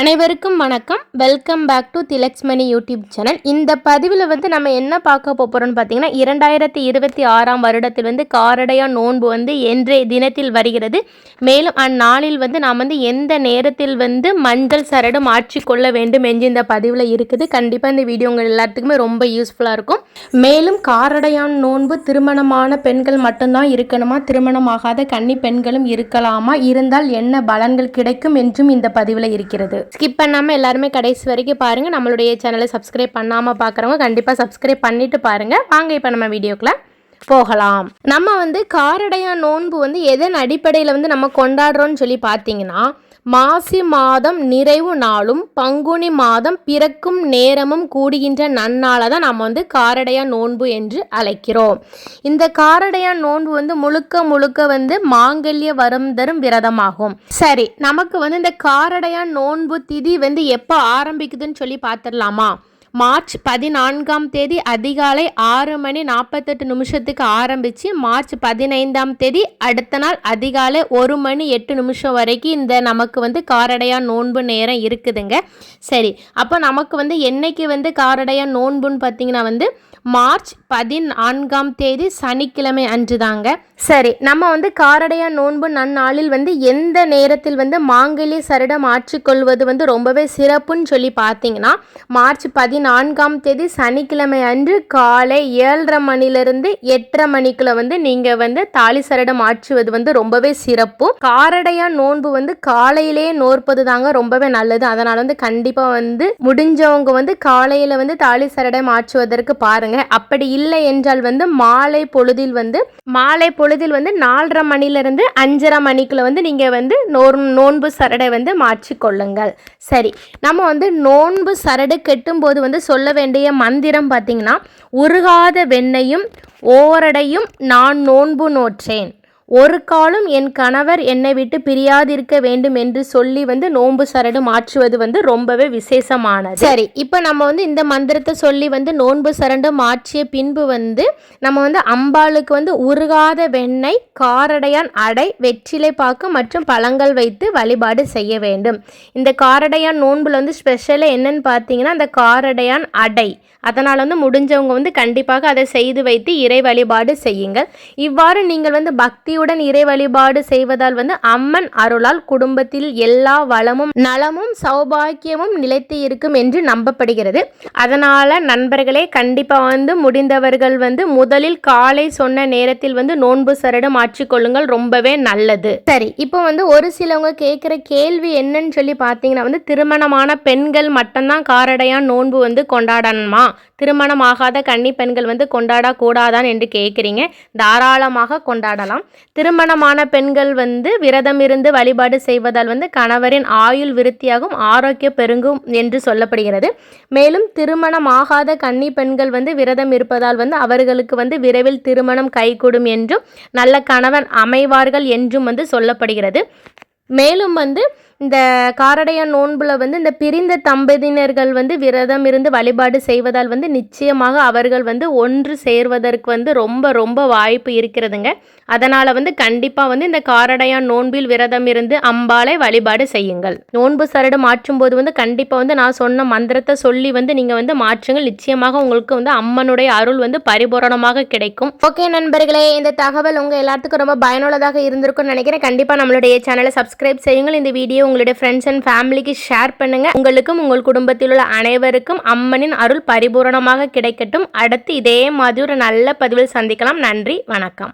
அனைவருக்கும் வணக்கம். Welcome back to திலக்ஸ்மணி யூடியூப் சேனல். இந்த பதிவில் நம்ம என்ன பார்க்க போகிறோம்னு பார்த்தீங்கன்னா 2026 வருடத்தில் காரடையா நோன்பு இன்றைய தினத்தில் வருகிறது. மேலும் அந்நாளில் நாம் எந்த நேரத்தில் மஞ்சள் சரடு மாற்றிக்கொள்ள வேண்டும் என்று இந்த பதிவில் இருக்குது. கண்டிப்பாக இந்த வீடியோ உங்கள் எல்லாத்துக்குமே ரொம்ப யூஸ்ஃபுல்லாக இருக்கும். மேலும் காரடையான் நோன்பு திருமணமான பெண்கள் மட்டும்தான் இருக்கணுமா, திருமணமாகாத கன்னி பெண்களும் இருக்கலாமா, இருந்தால் என்ன பலன்கள் கிடைக்கும் என்றும் இந்த பதிவில் இருக்கிறது. ஸ்கிப் பண்ணாமல் எல்லாருமே கடைசி வரைக்கும் பாருங்கள். நம்மளுடைய சேனலை சப்ஸ்கிரைப் பண்ணாமல் பார்க்குறவங்க கண்டிப்பாக சப்ஸ்கிரைப் பண்ணிட்டு பாருங்கள். வாங்க இப்போ நம்ம வீடியோக்குள்ள போகலாம். நம்ம காரடையா நோன்பு எதன் அடிப்படையில் நம்ம கொண்டாடுறோம்னு சொல்லி பார்த்தீங்கன்னா, மாசி மாதம் நிறைவு நாளும் பங்குனி மாதம் பிறக்கும் நேரமும் கூடுகின்ற நன்னாளை தான் நம்ம காரடையா நோன்பு என்று அழைக்கிறோம். இந்த காரடையா நோன்பு முழுக்க மாங்கல்ய வரம் தரும் விரதமாகும். சரி, நமக்கு இந்த காரடையா நோன்பு திதி எப்போ ஆரம்பிக்குதுன்னு சொல்லி பார்த்துடலாமா? மார்ச் 14ஆம் தேதி அதிகாலை 6:48 ஆரம்பித்து மார்ச் 15ஆம் தேதி அடுத்த நாள் அதிகாலை 1:08 வரைக்கும் இந்த நமக்கு காரடையா நோன்பு நேரம் இருக்குதுங்க. சரி, அப்போ நமக்கு என்னைக்கு காரடையா நோன்புன்னு பார்த்தீங்கன்னா மார்ச் 14ஆம் தேதி சனிக்கிழமை அன்று தாங்க. சரி, நம்ம காரடையா நோன்பு நன்னாளில் எந்த நேரத்தில் மாங்கல்ய சரடை மாற்றிக்கொள்வது ரொம்பவே சிறப்புன்னு சொல்லி பார்த்தீங்கன்னா, மார்ச் 14ஆம் தேதி சனிக்கிழமை அன்று காலை 7:30 மணிலிருந்து 8:30 மணிக்குள்ள நீங்கள் தாலி சரடை மாற்றுவது ரொம்பவே சிறப்பு. காரடையா நோன்பு காலையிலே நோற்பது தாங்க ரொம்பவே நல்லது. அதனால கண்டிப்பாக முடிஞ்சவங்க காலையில் தாலி சரடை மாற்றுவதற்கு பாருங்க. அப்படி இல்லை என்றால் மாலை பொழுதில் 4:30 மணிலிருந்து 5:30 மணிக்குள்ள நீங்க நோன்பு சரடை மாற்றிக்கொள்ளுங்கள். சரி, நம்ம நோன்பு சரடு கெட்டும்போது சொல்ல வேண்டிய மந்திரம் பார்த்தீங்கன்னா, உருகாத வெண்ணையும் ஓரடையும் நான் நோன்பு நோற்றேன், ஒரு காலம் என் கணவர் என்னை விட்டு பிரியாதிருக்க வேண்டும் என்று சொல்லி நோன்பு சரடு மாற்றுவது ரொம்பவே விசேஷமானது. சரி, இப்போ நம்ம இந்த மந்திரத்தை சொல்லி நோன்பு சரடு மாற்றிய பின்பு நம்ம அம்பாளுக்கு உருகாத வெண்ணெய், காரடையான் அடை, வெற்றிலை பாக்கு மற்றும் பழங்கள் வைத்து வழிபாடு செய்ய வேண்டும். இந்த காரடையான் நோன்புல ஸ்பெஷலாக என்னன்னு பார்த்தீங்கன்னா அந்த காரடையான் அடை. அதனால் முடிஞ்சவங்க கண்டிப்பாக அதை செய்து வைத்து இறை வழிபாடு செய்யுங்கள். இவ்வாறு நீங்கள் பக்தியுடன் இறை வழிபாடு செய்வதால் அம்மன் அருளால் குடும்பத்தில் எல்லா வளமும் நலமும் சௌபாக்கியமும் நிலைத்து இருக்கும் என்று நம்பப்படுகிறது. அதனால் நண்பர்களே, கண்டிப்பாக முடிந்தவர்கள் முதலில் காலை சொன்ன நேரத்தில் நோன்பு சரடு மாற்றிக்கொள்ளுங்கள், ரொம்பவே நல்லது. சரி, இப்போ ஒரு சிலவங்க கேட்குற கேள்வி என்னன்னு சொல்லி பார்த்தீங்கன்னா, திருமணமான பெண்கள் மட்டும்தான் காரடையான் நோன்பு கொண்டாடணுமா, திருமணமாகாத கன்னி பெண்கள் கொண்டாடக்கூடாதான் என்று கேட்குறீங்க. தாராளமாக கொண்டாடலாம். திருமணமான பெண்கள் விரதம் இருந்து வழிபாடு செய்வதால் கணவரின் ஆயுள் விருத்தியாகும், ஆரோக்கியம் பெருகும் என்று சொல்லப்படுகிறது. மேலும் திருமணமாகாத கன்னி பெண்கள் விரதம் இருப்பதால் அவர்களுக்கு விரைவில் திருமணம் கைகூடும் என்றும் நல்ல கணவன் அமைவார்கள் என்றும் சொல்லப்படுகிறது. மேலும் இந்த காரடையா நோன்புல இந்த பிரிந்த தம்பதியினர்கள் விரதம் இருந்து வழிபாடு செய்வதால் நிச்சயமாக அவர்கள் ஒன்று சேர்வதற்கு ரொம்ப ரொம்ப வாய்ப்பு இருக்கிறதுங்க. அதனால் கண்டிப்பாக இந்த காரடையா நோன்பில் விரதம் இருந்து அம்பாளை வழிபாடு செய்யுங்கள். நோன்பு சரடு மாற்றும் போது கண்டிப்பாக நான் சொன்ன மந்திரத்தை சொல்லி நீங்கள் மாற்றுங்கள். நிச்சயமாக உங்களுக்கு அம்மனுடைய அருள் பரிபூரணமாக கிடைக்கும். ஓகே நண்பர்களே, இந்த தகவல் உங்கள் எல்லாத்துக்கும் ரொம்ப பயனுள்ளதாக இருந்திருக்கும்னு நினைக்கிறேன். கண்டிப்பாக நம்மளுடைய சேனலை சப்ஸ்கிரைப் செய்யுங்கள். இந்த வீடியோ உங்களுடைய ஃப்ரெண்ட்ஸ் அண்ட் ஃபேமிலிக்கு ஷேர் பண்ணுங்க. உங்களுக்கும் உங்கள் குடும்பத்தில் உள்ள அனைவருக்கும் அம்மனின் அருள் பரிபூரணமாக கிடைக்கட்டும். அடுத்து இதே மாதிரி ஒரு நல்ல பதிவில் சந்திக்கலாம். நன்றி, வணக்கம்.